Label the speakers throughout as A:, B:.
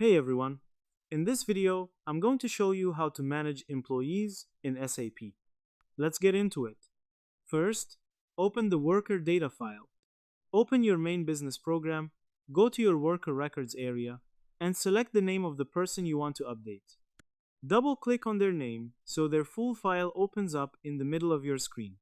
A: Hey everyone, in this video, I'm going to show you how to manage employees in SAP. Let's get into it. First, open the worker data file. Open your main business program, go to your worker records area, and select the name of the person you want to update. Double-click on their name so their full file opens up in the middle of your screen,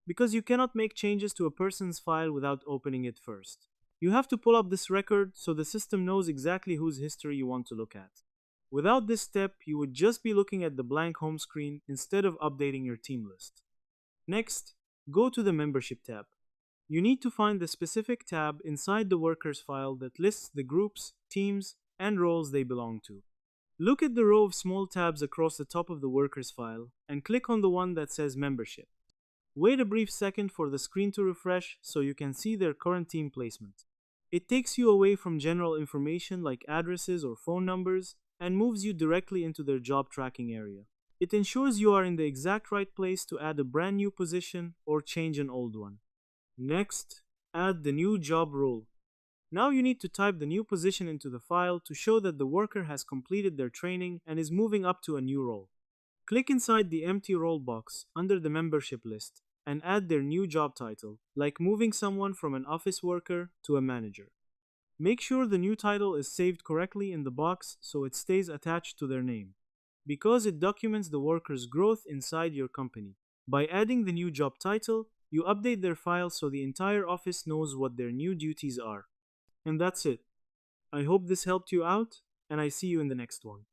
A: because you cannot make changes to a person's file without opening it first. You have to pull up this record so the system knows exactly whose history you want to look at. Without this step, you would just be looking at the blank home screen instead of updating your team list. Next, go to the Membership tab. You need to find the specific tab inside the workers file that lists the groups, teams, and roles they belong to. Look at the row of small tabs across the top of the workers file and click on the one that says Membership. Wait a brief second for the screen to refresh so you can see their current team placement. It takes you away from general information like addresses or phone numbers and moves you directly into their job tracking area. It ensures you are in the exact right place to add a brand new position or change an old one. Next, add the new job role. Now you need to type the new position into the file to show that the worker has completed their training and is moving up to a new role. Click inside the empty role box under the membership list and add their new job title, like moving someone from an office worker to a manager. Make sure the new title is saved correctly in the box so it stays attached to their name, because it documents the worker's growth inside your company. By adding the new job title, you update their file so the entire office knows what their new duties are. And that's it. I hope this helped you out, and I see you in the next one.